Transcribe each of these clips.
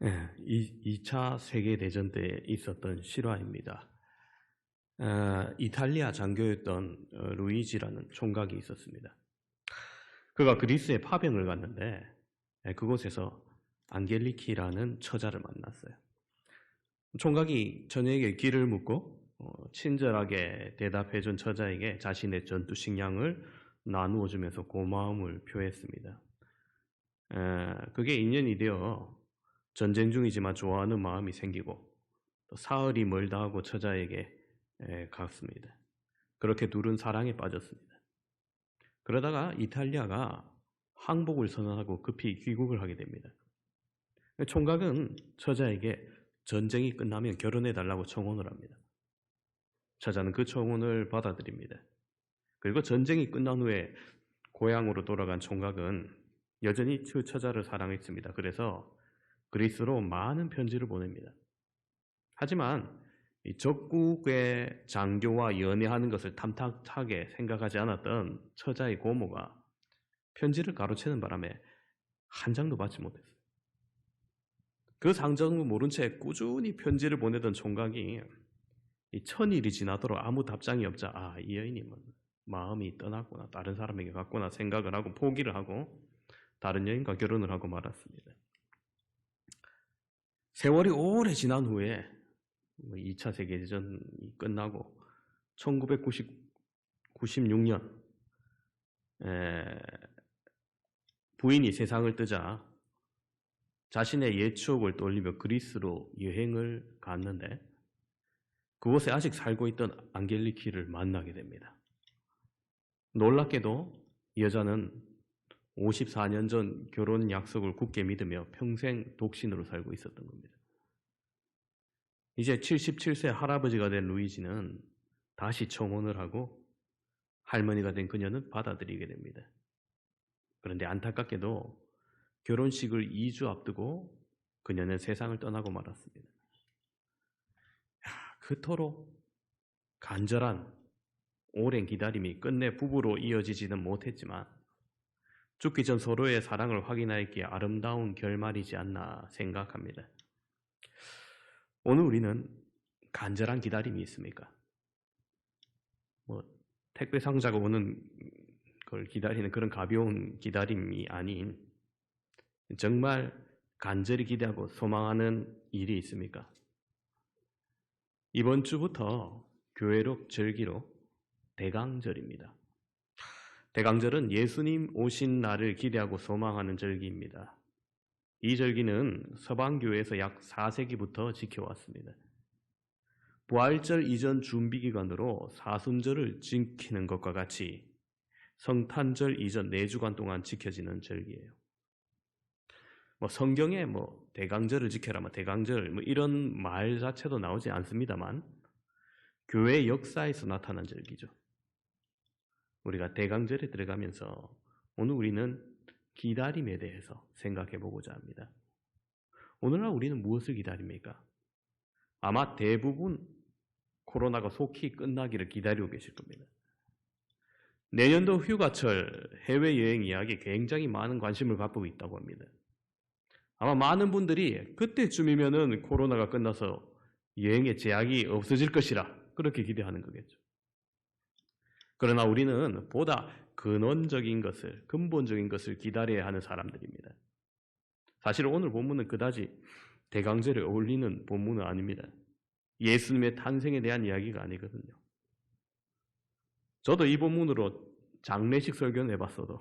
예, 2차 세계대전 때 있었던 실화입니다. 이탈리아 장교였던 루이지라는 총각이 있었습니다. 그가 그리스에 파병을 갔는데 그곳에서 안겔리키라는 처자를 만났어요. 총각이 처녀에게 길을 묻고 친절하게 대답해준 처자에게 자신의 전투 식량을 나누어 주면서 고마움을 표했습니다. 그게 인연이 되어 전쟁 중이지만 좋아하는 마음이 생기고 또 사흘이 멀다 하고 처자에게 갔습니다. 그렇게 둘은 사랑에 빠졌습니다. 그러다가 이탈리아가 항복을 선언하고 급히 귀국을 하게 됩니다. 총각은 처자에게 전쟁이 끝나면 결혼해달라고 청혼을 합니다. 처자는 그 청혼을 받아들입니다. 그리고 전쟁이 끝난 후에 고향으로 돌아간 총각은 여전히 그 처자를 사랑했습니다. 그래서 그리스로 많은 편지를 보냅니다. 하지만 이 적국의 장교와 연애하는 것을 탐탁하게 생각하지 않았던 처자의 고모가 편지를 가로채는 바람에 한 장도 받지 못했어요. 그 상정을 모른 채 꾸준히 편지를 보내던 총각이 이 천일이 지나도록 아무 답장이 없자 이 여인이 마음이 떠났구나, 다른 사람에게 갔구나 생각을 하고 포기를 하고 다른 여인과 결혼을 하고 말았습니다. 세월이 오래 지난 후에 2차 세계대전이 끝나고 1996년 부인이 세상을 뜨자 자신의 옛 추억을 떠올리며 그리스로 여행을 갔는데 그곳에 아직 살고 있던 안겔리키를 만나게 됩니다. 놀랍게도 여자는 54년 전 결혼 약속을 굳게 믿으며 평생 독신으로 살고 있었던 겁니다. 이제 77세 할아버지가 된 루이지는 다시 청혼을 하고 할머니가 된 그녀는 받아들이게 됩니다. 그런데 안타깝게도 결혼식을 2주 앞두고 그녀는 세상을 떠나고 말았습니다. 그토록 간절한 오랜 기다림이 끝내 부부로 이어지지는 못했지만 죽기 전 서로의 사랑을 확인하였기에 아름다운 결말이지 않나 생각합니다. 오늘 우리는 간절한 기다림이 있습니까? 택배 상자가 오는 걸 기다리는 그런 가벼운 기다림이 아닌 정말 간절히 기대하고 소망하는 일이 있습니까? 이번 주부터 교회로 절기로 대강절입니다. 대강절은 예수님 오신 날을 기대하고 소망하는 절기입니다. 이 절기는 서방교회에서 약 4세기부터 지켜왔습니다. 부활절 이전 준비기간으로 사순절을 지키는 것과 같이 성탄절 이전 4주간 동안 지켜지는 절기예요. 성경에 대강절을 지켜라, 대강절 이런 말 자체도 나오지 않습니다만 교회 역사에서 나타난 절기죠. 우리가 대강절에 들어가면서 오늘 우리는 기다림에 대해서 생각해 보고자 합니다. 오늘날 우리는 무엇을 기다립니까? 아마 대부분 코로나가 속히 끝나기를 기다리고 계실 겁니다. 내년도 휴가철 해외여행 이야기 굉장히 많은 관심을 갖고 있다고 합니다. 아마 많은 분들이 그때쯤이면은 코로나가 끝나서 여행의 제약이 없어질 것이라 그렇게 기대하는 거겠죠. 그러나 우리는 보다 근원적인 것을, 근본적인 것을 기다려야 하는 사람들입니다. 사실 오늘 본문은 그다지 대강절에 어울리는 본문은 아닙니다. 예수님의 탄생에 대한 이야기가 아니거든요. 저도 이 본문으로 장례식 설교는 해봤어도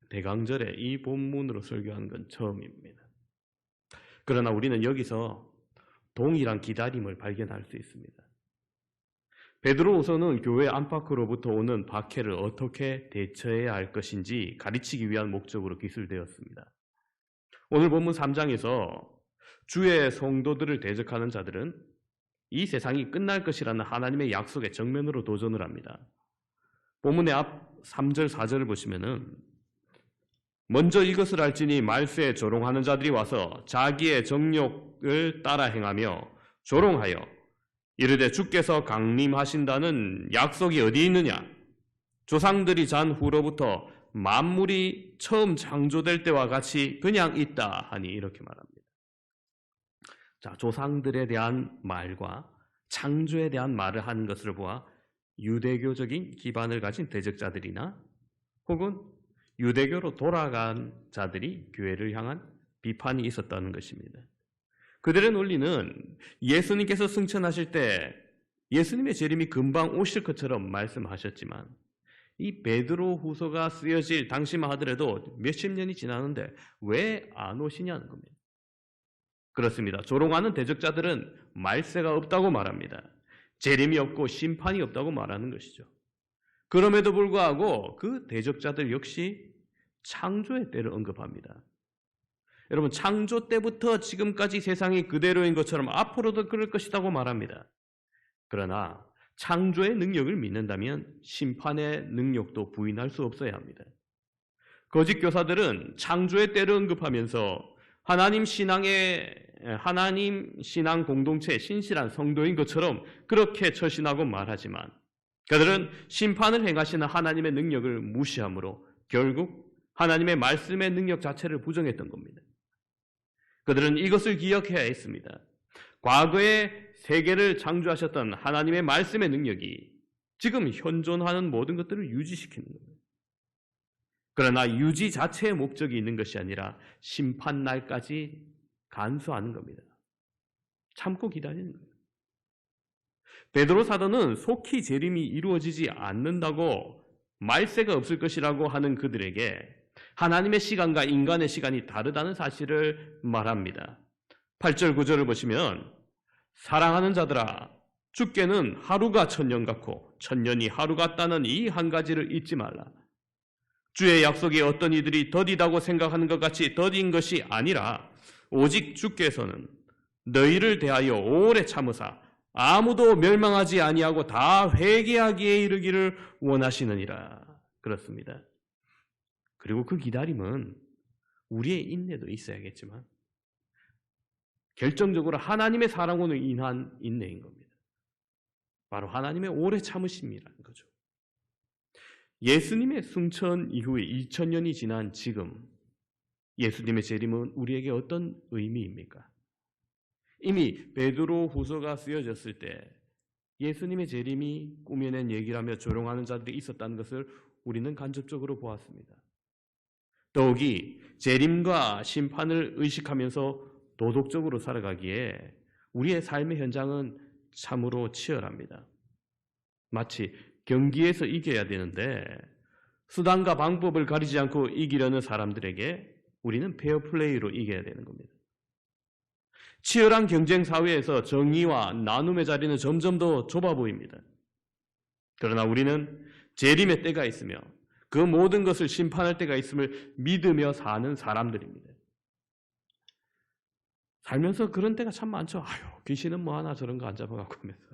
대강절에 이 본문으로 설교한 건 처음입니다. 그러나 우리는 여기서 동일한 기다림을 발견할 수 있습니다. 베드로후서는 교회 안팎으로부터 오는 박해를 어떻게 대처해야 할 것인지 가르치기 위한 목적으로 기술되었습니다. 오늘 본문 3장에서 주의 성도들을 대적하는 자들은 이 세상이 끝날 것이라는 하나님의 약속에 정면으로 도전을 합니다. 본문의 앞 3절, 4절을 보시면은 먼저 이것을 알지니 말세에 조롱하는 자들이 와서 자기의 정욕을 따라 행하며 조롱하여 이르되 주께서 강림하신다는 약속이 어디 있느냐? 조상들이 잔 후로부터 만물이 처음 창조될 때와 같이 그냥 있다 하니 이렇게 말합니다. 자, 조상들에 대한 말과 창조에 대한 말을 하는 것을 보아 유대교적인 기반을 가진 대적자들이나 혹은 유대교로 돌아간 자들이 교회를 향한 비판이 있었다는 것입니다. 그들의 논리는 예수님께서 승천하실 때 예수님의 재림이 금방 오실 것처럼 말씀하셨지만 이 베드로 후서가 쓰여질 당시만 하더라도 몇십 년이 지났는데 왜 안 오시냐는 겁니다. 그렇습니다. 조롱하는 대적자들은 말세가 없다고 말합니다. 재림이 없고 심판이 없다고 말하는 것이죠. 그럼에도 불구하고 그 대적자들 역시 창조의 때를 언급합니다. 여러분, 창조 때부터 지금까지 세상이 그대로인 것처럼 앞으로도 그럴 것이라고 말합니다. 그러나 창조의 능력을 믿는다면 심판의 능력도 부인할 수 없어야 합니다. 거짓 교사들은 창조의 때를 언급하면서 하나님 신앙 공동체의 신실한 성도인 것처럼 그렇게 처신하고 말하지만 그들은 심판을 행하시는 하나님의 능력을 무시하므로 결국 하나님의 말씀의 능력 자체를 부정했던 겁니다. 그들은 이것을 기억해야 했습니다. 과거에 세계를 창조하셨던 하나님의 말씀의 능력이 지금 현존하는 모든 것들을 유지시키는 겁니다. 그러나 유지 자체의 목적이 있는 것이 아니라 심판날까지 간수하는 겁니다. 참고 기다리는 거예요. 베드로 사도는 속히 재림이 이루어지지 않는다고 말세가 없을 것이라고 하는 그들에게 하나님의 시간과 인간의 시간이 다르다는 사실을 말합니다. 8절 9절을 보시면 사랑하는 자들아 주께는 하루가 천년 같고 천년이 하루 같다는 이 한 가지를 잊지 말라. 주의 약속이 어떤 이들이 더디다고 생각하는 것 같이 더딘 것이 아니라 오직 주께서는 너희를 대하여 오래 참으사 아무도 멸망하지 아니하고 다 회개하기에 이르기를 원하시느니라. 그렇습니다. 그리고 그 기다림은 우리의 인내도 있어야겠지만 결정적으로 하나님의 사랑으로 인한 인내인 겁니다. 바로 하나님의 오래 참으심이라는 거죠. 예수님의 승천 이후에 2000년이 지난 지금 예수님의 재림은 우리에게 어떤 의미입니까? 이미 베드로 후서가 쓰여졌을 때 예수님의 재림이 꾸며낸 얘기라며 조롱하는 자들이 있었다는 것을 우리는 간접적으로 보았습니다. 더욱이 재림과 심판을 의식하면서 도덕적으로 살아가기에 우리의 삶의 현장은 참으로 치열합니다. 마치 경기에서 이겨야 되는데 수단과 방법을 가리지 않고 이기려는 사람들에게 우리는 페어플레이로 이겨야 되는 겁니다. 치열한 경쟁 사회에서 정의와 나눔의 자리는 점점 더 좁아 보입니다. 그러나 우리는 재림의 때가 있으며 그 모든 것을 심판할 때가 있음을 믿으며 사는 사람들입니다. 살면서 그런 때가 참 많죠. 아유, 귀신은 뭐 하나 저런 거 안 잡아갖고 하면서.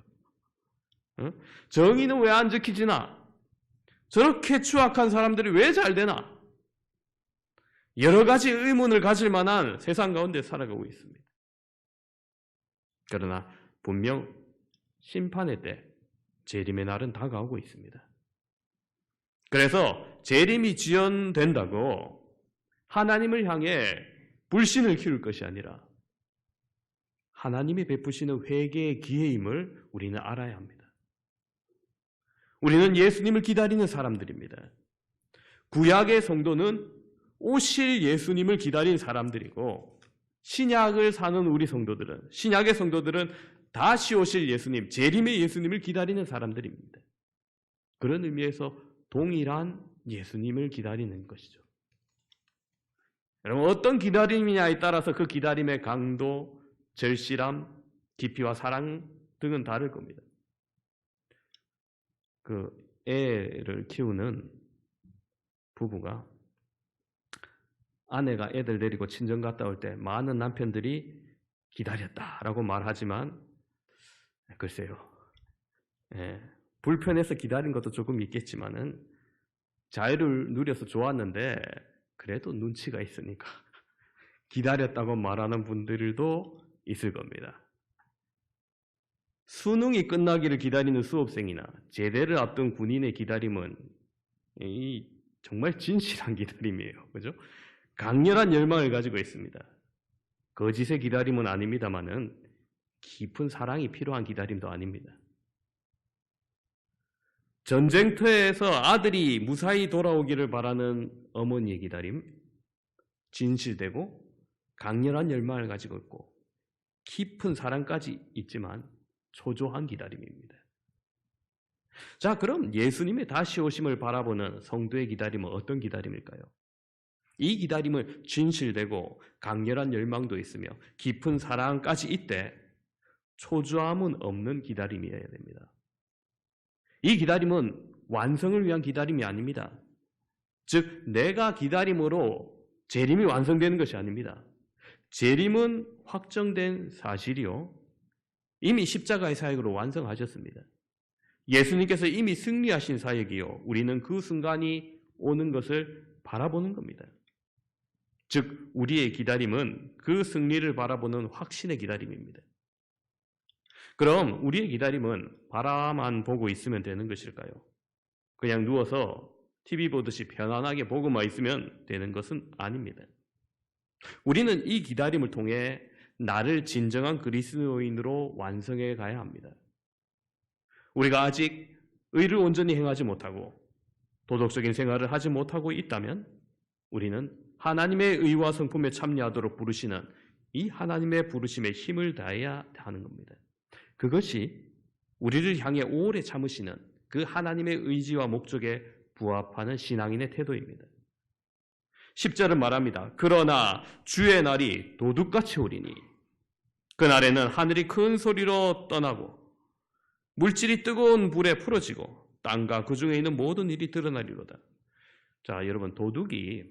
정의는 왜 안 지키지나? 저렇게 추악한 사람들이 왜 잘 되나? 여러 가지 의문을 가질 만한 세상 가운데 살아가고 있습니다. 그러나 분명 심판의 때, 재림의 날은 다가오고 있습니다. 그래서 재림이 지연된다고 하나님을 향해 불신을 키울 것이 아니라 하나님이 베푸시는 회개의 기회임을 우리는 알아야 합니다. 우리는 예수님을 기다리는 사람들입니다. 구약의 성도는 오실 예수님을 기다린 사람들이고 신약을 사는 우리 성도들은, 신약의 성도들은 다시 오실 예수님, 재림의 예수님을 기다리는 사람들입니다. 그런 의미에서 동일한 예수님을 기다리는 것이죠. 여러분, 어떤 기다림이냐에 따라서 그 기다림의 강도, 절실함, 깊이와 사랑 등은 다를 겁니다. 그 애를 키우는 부부가 아내가 애들 데리고 친정 갔다 올 때 많은 남편들이 기다렸다라고 말하지만 글쎄요. 불편해서 기다린 것도 조금 있겠지만은 자유를 누려서 좋았는데 그래도 눈치가 있으니까 기다렸다고 말하는 분들도 있을 겁니다. 수능이 끝나기를 기다리는 수험생이나 제대를 앞둔 군인의 기다림은 정말 진실한 기다림이에요. 그죠? 강렬한 열망을 가지고 있습니다. 거짓의 기다림은 아닙니다만은 깊은 사랑이 필요한 기다림도 아닙니다. 전쟁터에서 아들이 무사히 돌아오기를 바라는 어머니의 기다림, 진실되고 강렬한 열망을 가지고 있고 깊은 사랑까지 있지만 초조한 기다림입니다. 자, 그럼 예수님의 다시 오심을 바라보는 성도의 기다림은 어떤 기다림일까요? 이 기다림은 진실되고 강렬한 열망도 있으며 깊은 사랑까지 있되 초조함은 없는 기다림이어야 됩니다. 이 기다림은 완성을 위한 기다림이 아닙니다. 즉, 내가 기다림으로 재림이 완성되는 것이 아닙니다. 재림은 확정된 사실이요, 이미 십자가의 사역으로 완성하셨습니다. 예수님께서 이미 승리하신 사역이요, 우리는 그 순간이 오는 것을 바라보는 겁니다. 즉, 우리의 기다림은 그 승리를 바라보는 확신의 기다림입니다. 그럼 우리의 기다림은 바라만 보고 있으면 되는 것일까요? 그냥 누워서 TV 보듯이 편안하게 보고만 있으면 되는 것은 아닙니다. 우리는 이 기다림을 통해 나를 진정한 그리스도인으로 완성해 가야 합니다. 우리가 아직 의를 온전히 행하지 못하고 도덕적인 생활을 하지 못하고 있다면 우리는 하나님의 의와 성품에 참여하도록 부르시는 이 하나님의 부르심에 힘을 다해야 하는 겁니다. 그것이 우리를 향해 오래 참으시는 그 하나님의 의지와 목적에 부합하는 신앙인의 태도입니다. 10절은 말합니다. 그러나 주의 날이 도둑같이 오리니 그날에는 하늘이 큰 소리로 떠나고 물질이 뜨거운 불에 풀어지고 땅과 그 중에 있는 모든 일이 드러나리로다. 자, 여러분, 도둑이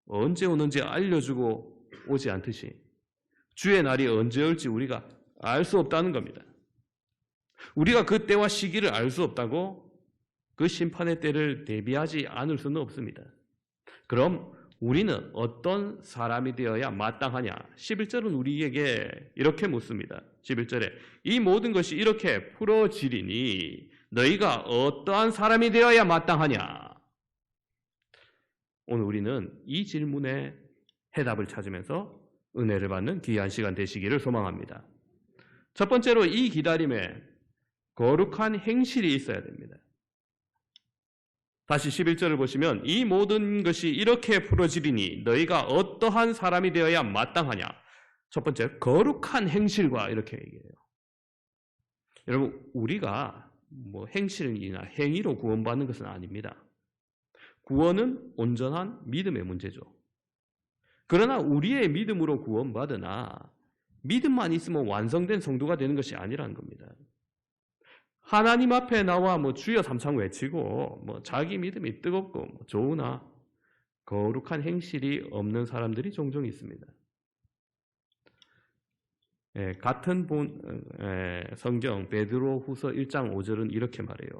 언제 오는지 알려주고 오지 않듯이 주의 날이 언제 올지 우리가 알 수 없다는 겁니다. 우리가 그 때와 시기를 알 수 없다고 그 심판의 때를 대비하지 않을 수는 없습니다. 그럼 우리는 어떤 사람이 되어야 마땅하냐? 11절은 우리에게 이렇게 묻습니다. 11절에 이 모든 것이 이렇게 풀어지리니 너희가 어떠한 사람이 되어야 마땅하냐? 오늘 우리는 이 질문에 해답을 찾으면서 은혜를 받는 귀한 시간 되시기를 소망합니다. 첫 번째로 이 기다림에 거룩한 행실이 있어야 됩니다. 다시 11절을 보시면 이 모든 것이 이렇게 풀어지리니 너희가 어떠한 사람이 되어야 마땅하냐. 첫 번째, 거룩한 행실과 이렇게 얘기해요. 여러분, 우리가 행실이나 행위로 구원받는 것은 아닙니다. 구원은 온전한 믿음의 문제죠. 그러나 우리의 믿음으로 구원받으나 믿음만 있으면 완성된 성도가 되는 것이 아니라는 겁니다. 하나님 앞에 나와 주여 삼창 외치고 자기 믿음이 뜨겁고 좋으나 거룩한 행실이 없는 사람들이 종종 있습니다. 같은 성경 베드로후서 1장 5절은 이렇게 말해요.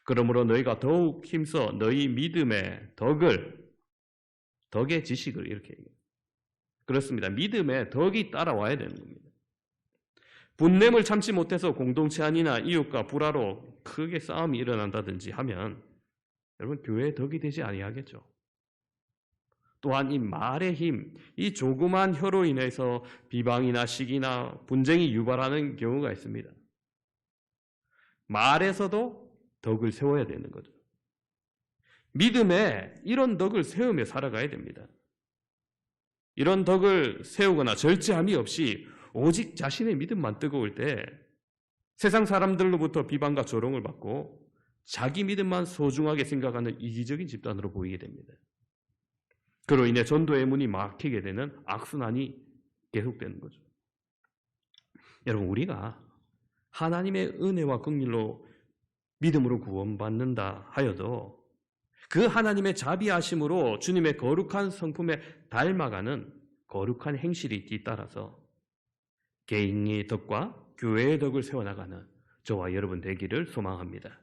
그러므로 너희가 더욱 힘써 너희 믿음의 덕의 지식을 이렇게 얘기해요. 그렇습니다. 믿음의 덕이 따라와야 되는 겁니다. 분냄을 참지 못해서 공동체 안이나 이웃과 불화로 크게 싸움이 일어난다든지 하면 여러분 교회의 덕이 되지 아니하겠죠. 또한 이 말의 힘, 이 조그만 혀로 인해서 비방이나 시기나 분쟁이 유발하는 경우가 있습니다. 말에서도 덕을 세워야 되는 거죠. 믿음에 이런 덕을 세우며 살아가야 됩니다. 이런 덕을 세우거나 절제함이 없이 오직 자신의 믿음만 뜨거울 때 세상 사람들로부터 비방과 조롱을 받고 자기 믿음만 소중하게 생각하는 이기적인 집단으로 보이게 됩니다. 그로 인해 전도의 문이 막히게 되는 악순환이 계속되는 거죠. 여러분, 우리가 하나님의 은혜와 긍휼로 믿음으로 구원받는다 하여도 그 하나님의 자비하심으로 주님의 거룩한 성품에 닮아가는 거룩한 행실이 뒤따라서 개인의 덕과 교회의 덕을 세워나가는 저와 여러분 되기를 소망합니다.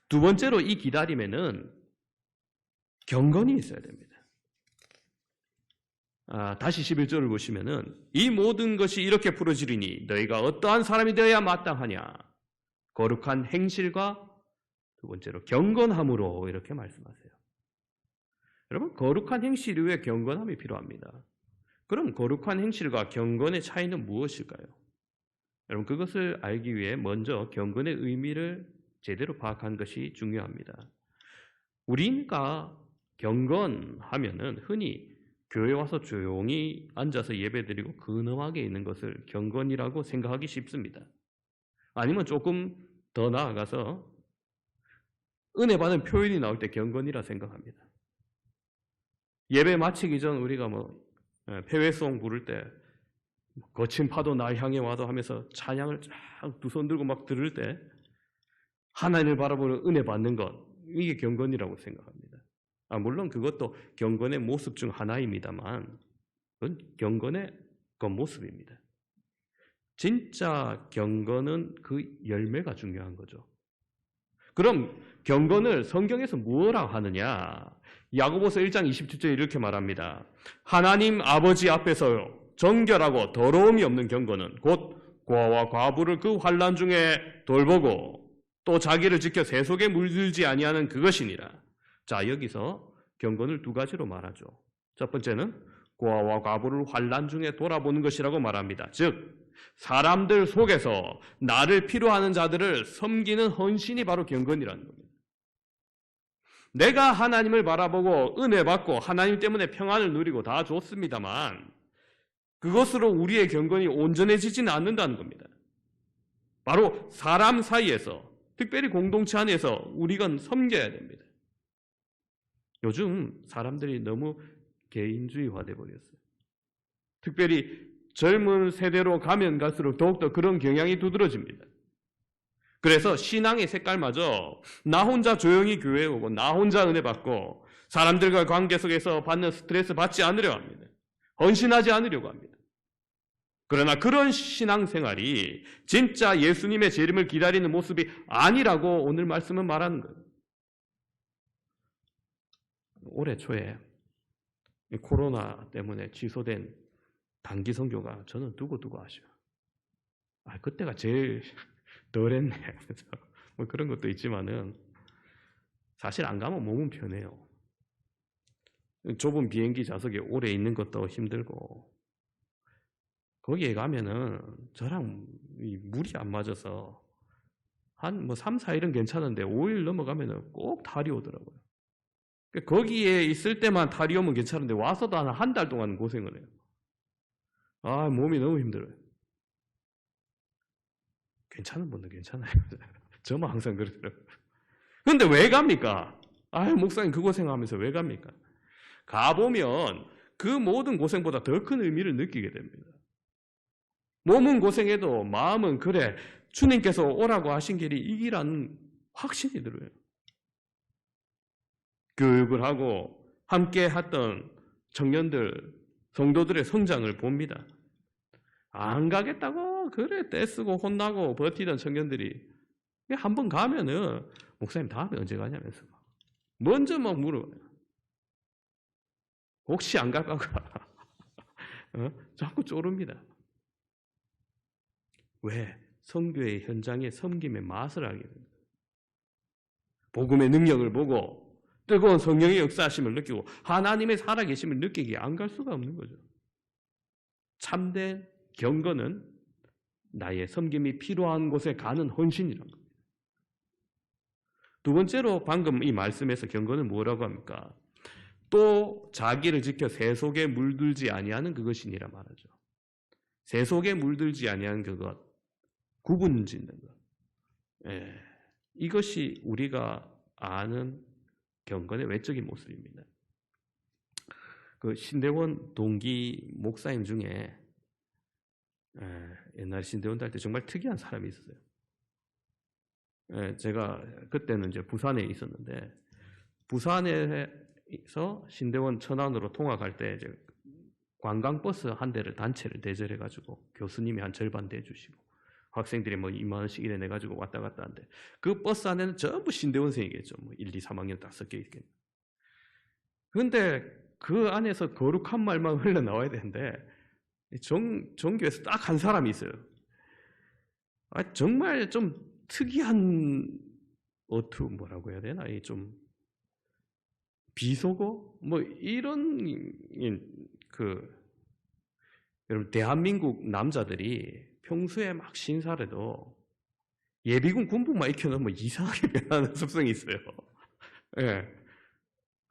두 번째로 이 기다림에는 경건이 있어야 됩니다. 다시 11절을 보시면은 이 모든 것이 이렇게 풀어지리니 너희가 어떠한 사람이 되어야 마땅하냐. 거룩한 행실과 두 번째로 경건함으로 이렇게 말씀하세요. 여러분, 거룩한 행실 이후에 경건함이 필요합니다. 그럼 거룩한 행실과 경건의 차이는 무엇일까요? 여러분, 그것을 알기 위해 먼저 경건의 의미를 제대로 파악하는 것이 중요합니다. 우리가 경건하면은 흔히 교회 와서 조용히 앉아서 예배드리고 근엄하게 있는 것을 경건이라고 생각하기 쉽습니다. 아니면 조금 더 나아가서 은혜 받은 표현이 나올 때 경건이라 생각합니다. 예배 마치기 전 우리가 폐회송 부를 때 거친 파도 날 향해 와도 하면서 찬양을 쫙 두 손 들고 막 들을 때 하나님을 바라보는 은혜 받는 것, 이게 경건이라고 생각합니다. 물론 그것도 경건의 모습 중 하나입니다만 그건 경건의 겉모습입니다. 진짜 경건은 그 열매가 중요한 거죠. 그럼 경건을 성경에서 뭐라 하느냐? 야고보서 1장 27절에 이렇게 말합니다. 하나님 아버지 앞에서 정결하고 더러움이 없는 경건은 곧 고아와 과부를 그 환난 중에 돌보고 또 자기를 지켜 세속에 물들지 아니하는 그것이니라. 자, 여기서 경건을 두 가지로 말하죠. 첫 번째는 고아와 과부를 환난 중에 돌아보는 것이라고 말합니다. 즉 사람들 속에서 나를 필요하는 자들을 섬기는 헌신이 바로 경건이라는 겁니다. 내가 하나님을 바라보고 은혜 받고 하나님 때문에 평안을 누리고 다 좋습니다만 그것으로 우리의 경건이 온전해지지는 않는다는 겁니다. 바로 사람 사이에서, 특별히 공동체 안에서 우리가 섬겨야 됩니다. 요즘 사람들이 너무 개인주의화돼 버렸어요. 특별히 젊은 세대로 가면 갈수록 더욱더 그런 경향이 두드러집니다. 그래서 신앙의 색깔마저 나 혼자 조용히 교회에 오고 나 혼자 은혜 받고 사람들과 관계 속에서 받는 스트레스 받지 않으려고 합니다. 헌신하지 않으려고 합니다. 그러나 그런 신앙생활이 진짜 예수님의 재림을 기다리는 모습이 아니라고 오늘 말씀은 말하는 거예요. 올해 초에 코로나 때문에 취소된 단기 선교가 저는 두고두고 아쉬워요. 그때가 제일 덜했네. 뭐 그런 것도 있지만은 사실 안 가면 몸은 편해요. 좁은 비행기 좌석에 오래 있는 것도 힘들고 거기에 가면은 저랑 물이 안 맞아서 한 3, 4일은 괜찮은데 5일 넘어가면은 꼭 탈이 오더라고요. 거기에 있을 때만 탈이 오면 괜찮은데 와서도 한 달 동안 고생을 해요. 몸이 너무 힘들어요. 괜찮은 분들 괜찮아요. 저만 항상 그러더라고요. 근데 왜 갑니까? 목사님 그 고생하면서 왜 갑니까? 가보면 그 모든 고생보다 더 큰 의미를 느끼게 됩니다. 몸은 고생해도 마음은 그래 주님께서 오라고 하신 길이 이 길이라는 확신이 들어요. 교육을 하고 함께 했던 청년들, 성도들의 성장을 봅니다. 안 가겠다고 그래 떼쓰고 혼나고 버티던 청년들이 한번 가면은 목사님 다음에 언제 가냐면서 먼저 막 물어봐요. 혹시 안 갈까 가? 자꾸 쪼릅니다. 왜? 선교의 현장에 섬김의 맛을 알게 됩니다. 복음의 능력을 보고 뜨거운 성령의 역사하심을 느끼고 하나님의 살아계심을 느끼기에 안 갈 수가 없는 거죠. 참된 경건은 나의 섬김이 필요한 곳에 가는 헌신이라는 겁니다. 두 번째로 방금 이 말씀에서 경건은 뭐라고 합니까? 또 자기를 지켜 세속에 물들지 아니하는 그것이니라 말하죠. 세속에 물들지 아니하는 그것, 구분 짓는 것. 이것이 우리가 아는 경건의 외적인 모습입니다. 그 신대원 동기 목사님 중에 옛날 신대원 다닐 때 정말 특이한 사람이 있었어요. 제가 그때는 이제 부산에 있었는데 부산에서 신대원 천안으로 통학할 때 이제 관광버스 한 대를 단체를 대절해 가지고 교수님이 한 절반 대주시고 학생들이 2만 원씩 이래 내 가지고 왔다 갔다 하는데 그 버스 안에는 전부 신대원생이겠죠. 1, 2, 3학년 딱 섞여 있겠네. 그런데 그 안에서 거룩한 말만 흘러나와야 되는데 정교에서 딱 한 사람이 있어요. 정말 좀 특이한 뭐라고 해야 되나? 좀 비속어? 이런 여러분, 대한민국 남자들이 평소에 막 신사래도 예비군 군복만 익혀놓으면 이상하게 변하는 습성이 있어요. 예.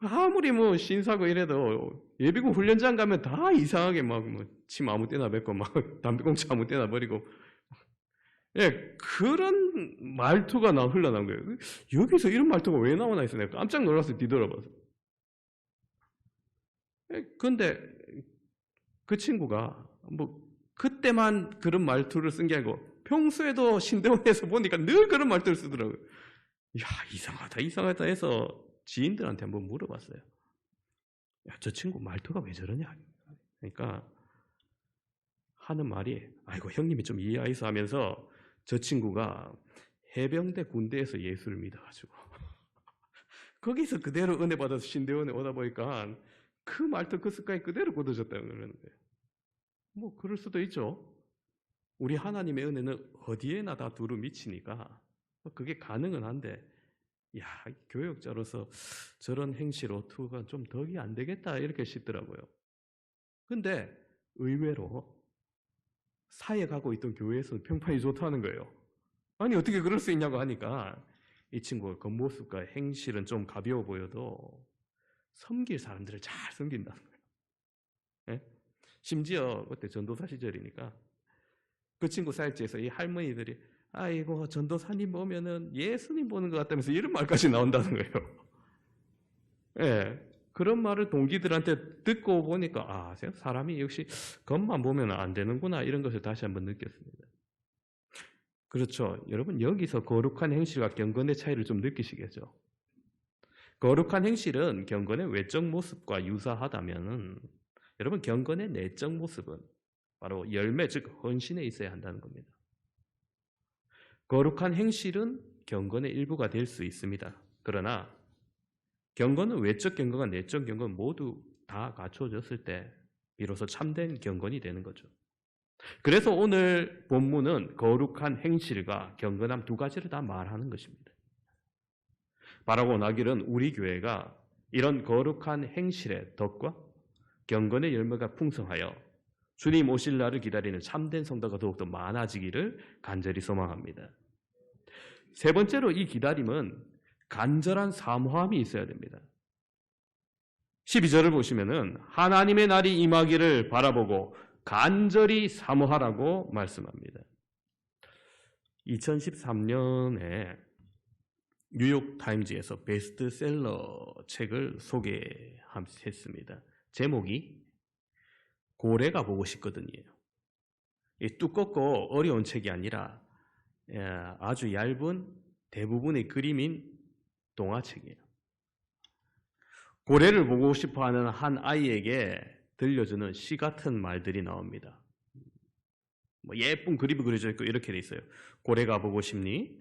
아무리 뭐 신사고 이래도 예비군 훈련장 가면 다 이상하게 막 뭐 침 아무 때나 뱉고 막 담배꽁초 아무 때나 버리고, 예, 그런 말투가 흘러나온 거예요. 여기서 이런 말투가 왜 나오나 해서 내가 깜짝 놀라서 뒤돌아봐서. 예, 근데 그 친구가 뭐 그때만 그런 말투를 쓴 게 아니고 평소에도 신대원에서 보니까 늘 그런 말투를 쓰더라고요. 야, 이상하다 해서 지인들한테 한번 물어봤어요. 야, 저 친구 말투가 왜 저러냐? 그러니까 하는 말이, 아이고 형님이 좀 이해하이소 하면서 저 친구가 해병대 군대에서 예수를 믿어가지고 거기서 그대로 은혜 받아서 신대원에 오다 보니까 그 말투 그 습관이 그대로 굳어졌다고 그러는 거예요. 뭐 그럴 수도 있죠. 우리 하나님의 은혜는 어디에나 다 두루 미치니까 그게 가능은 한데, 야, 교역자로서 저런 행시로 투가 좀 덕이 안 되겠다 이렇게 싶더라고요. 근데 의외로 사역하고 있던 교회에서는 평판이 좋다는 거예요. 아니 어떻게 그럴 수 있냐고 하니까 이 친구가 겉모습과 행실은 좀 가벼워 보여도 섬길 사람들을 잘 섬긴다는 거예요. 네? 심지어 그때 전도사 시절이니까 그 친구 사역지에서 이 할머니들이, 아이고 전도사님 보면은 예수님 보는 것 같다면서 이런 말까지 나온다는 거예요. 예, 그런 말을 동기들한테 듣고 보니까, 아, 사람이 역시 겉만 보면 안 되는구나 이런 것을 다시 한번 느꼈습니다. 그렇죠. 여러분, 여기서 거룩한 행실과 경건의 차이를 좀 느끼시겠죠. 거룩한 행실은 경건의 외적 모습과 유사하다면은, 여러분, 경건의 내적 모습은 바로 열매, 즉 헌신에 있어야 한다는 겁니다. 거룩한 행실은 경건의 일부가 될 수 있습니다. 그러나 경건은 외적 경건과 내적 경건 모두 다 갖춰졌을 때 비로소 참된 경건이 되는 거죠. 그래서 오늘 본문은 거룩한 행실과 경건함 두 가지를 다 말하는 것입니다. 바라고 나길은 우리 교회가 이런 거룩한 행실의 덕과 경건의 열매가 풍성하여 주님 오실 날을 기다리는 참된 성도가 더욱더 많아지기를 간절히 소망합니다. 세 번째로 이 기다림은 간절한 사모함이 있어야 됩니다. 12절을 보시면은 하나님의 날이 임하기를 바라보고 간절히 사모하라고 말씀합니다. 2013년에 뉴욕타임즈에서 베스트셀러 책을 소개했습니다. 제목이 고래가 보고 싶거든요. 두껍고 어려운 책이 아니라 아주 얇은 대부분의 그림인 동화책이에요. 고래를 보고 싶어하는 한 아이에게 들려주는 시 같은 말들이 나옵니다. 뭐 예쁜 그림이 그려져 있고 이렇게 돼 있어요. 고래가 보고 싶니?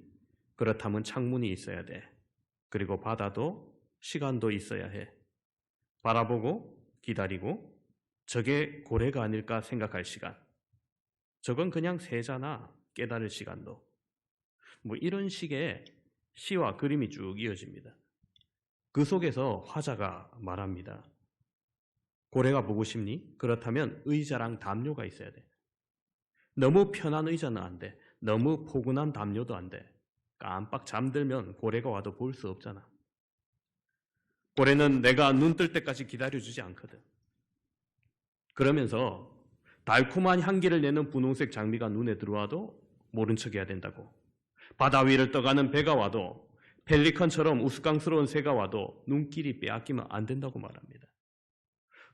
그렇다면 창문이 있어야 돼. 그리고 바다도 시간도 있어야 해. 바라보고 기다리고 저게 고래가 아닐까 생각할 시간. 저건 그냥 새잖아. 깨달을 시간도. 뭐 이런 식의 시와 그림이 쭉 이어집니다. 그 속에서 화자가 말합니다. 고래가 보고 싶니? 그렇다면 의자랑 담요가 있어야 돼. 너무 편한 의자는 안 돼. 너무 포근한 담요도 안 돼. 깜빡 잠들면 고래가 와도 볼 수 없잖아. 고래는 내가 눈 뜰 때까지 기다려주지 않거든. 그러면서 달콤한 향기를 내는 분홍색 장미가 눈에 들어와도 모른 척 해야 된다고. 바다 위를 떠가는 배가 와도 펠리컨처럼 우스꽝스러운 새가 와도 눈길이 빼앗기면 안 된다고 말합니다.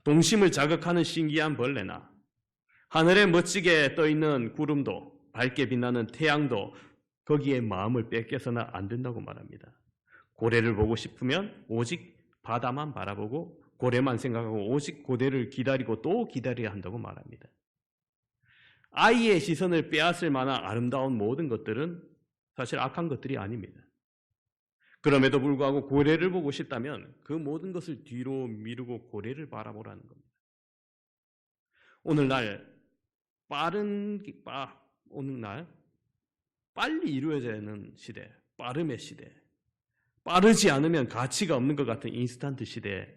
동심을 자극하는 신기한 벌레나 하늘에 멋지게 떠있는 구름도 밝게 빛나는 태양도 거기에 마음을 뺏겨서는 안 된다고 말합니다. 고래를 보고 싶으면 오직 바다만 바라보고 고래만 생각하고 오직 고래를 기다리고 또 기다려야 한다고 말합니다. 아이의 시선을 빼앗을 만한 아름다운 모든 것들은 사실 악한 것들이 아닙니다. 그럼에도 불구하고 고래를 보고 싶다면 그 모든 것을 뒤로 미루고 고래를 바라보라는 겁니다. 오늘날 빨리 이루어져야 하는 시대, 빠름의 시대, 빠르지 않으면 가치가 없는 것 같은 인스턴트 시대에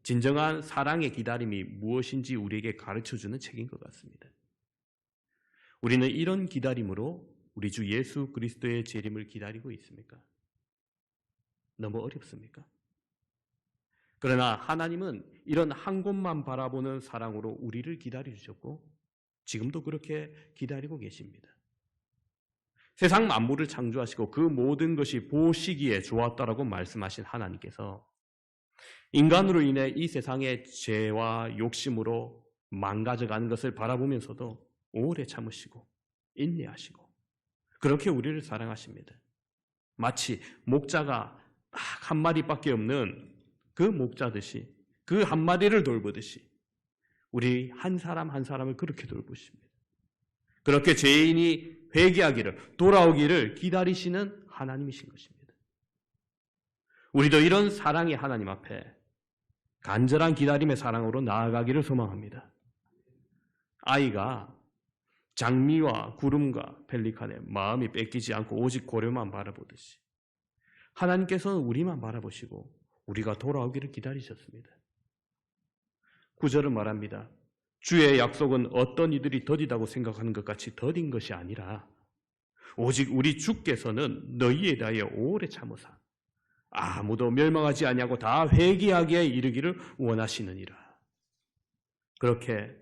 진정한 사랑의 기다림이 무엇인지 우리에게 가르쳐주는 책인 것 같습니다. 우리는 이런 기다림으로 우리 주 예수 그리스도의 재림을 기다리고 있습니까? 너무 어렵습니까? 그러나 하나님은 이런 한 곳만 바라보는 사랑으로 우리를 기다려주셨고 지금도 그렇게 기다리고 계십니다. 세상 만물을 창조하시고 그 모든 것이 보시기에 좋았다라고 말씀하신 하나님께서 인간으로 인해 이 세상의 죄와 욕심으로 망가져가는 것을 바라보면서도 오래 참으시고 인내하시고 그렇게 우리를 사랑하십니다. 마치 목자가 딱 한 마리밖에 없는 그 목자듯이 그 한 마리를 돌보듯이 우리 한 사람 한 사람을 그렇게 돌보십니다. 그렇게 죄인이 회개하기를 돌아오기를 기다리시는 하나님이신 것입니다. 우리도 이런 사랑의 하나님 앞에 간절한 기다림의 사랑으로 나아가기를 소망합니다. 아이가 장미와 구름과 펠리칸의 마음이 뺏기지 않고 오직 고려만 바라보듯이 하나님께서는 우리만 바라보시고 우리가 돌아오기를 기다리셨습니다. 9절은 말합니다. 주의 약속은 어떤 이들이 더디다고 생각하는 것 같이 더딘 것이 아니라 오직 우리 주께서는 너희에 대하여 오래 참으사 아무도 멸망하지 아니하고 다 회개하기에 이르기를 원하시느니라. 그렇게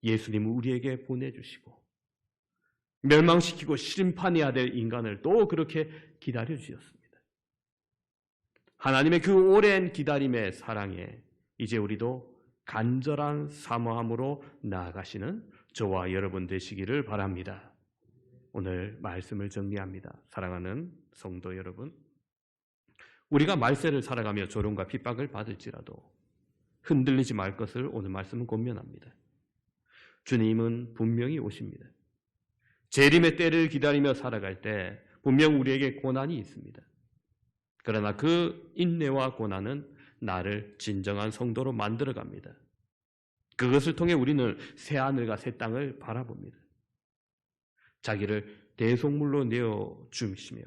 예수님을 우리에게 보내주시고 멸망시키고 심판해야 될 인간을 또 그렇게 기다려주셨습니다. 하나님의 그 오랜 기다림의 사랑에 이제 우리도 간절한 사모함으로 나아가시는 저와 여러분 되시기를 바랍니다. 오늘 말씀을 정리합니다. 사랑하는 성도 여러분, 우리가 말세를 살아가며 조롱과 핍박을 받을지라도 흔들리지 말 것을 오늘 말씀은 권면합니다. 주님은 분명히 오십니다. 재림의 때를 기다리며 살아갈 때 분명 우리에게 고난이 있습니다. 그러나 그 인내와 고난은 나를 진정한 성도로 만들어갑니다. 그것을 통해 우리는 새하늘과 새 땅을 바라봅니다. 자기를 대속물로 내어주시며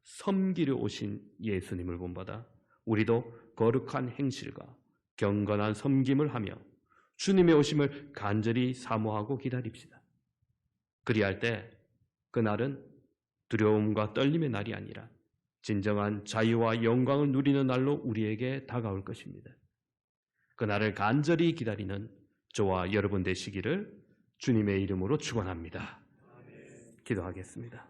섬기려 오신 예수님을 본받아 우리도 거룩한 행실과 경건한 섬김을 하며 주님의 오심을 간절히 사모하고 기다립시다. 그리할 때 그날은 두려움과 떨림의 날이 아니라 진정한 자유와 영광을 누리는 날로 우리에게 다가올 것입니다. 그날을 간절히 기다리는 저와 여러분 되시기를 주님의 이름으로 축원합니다. 기도하겠습니다.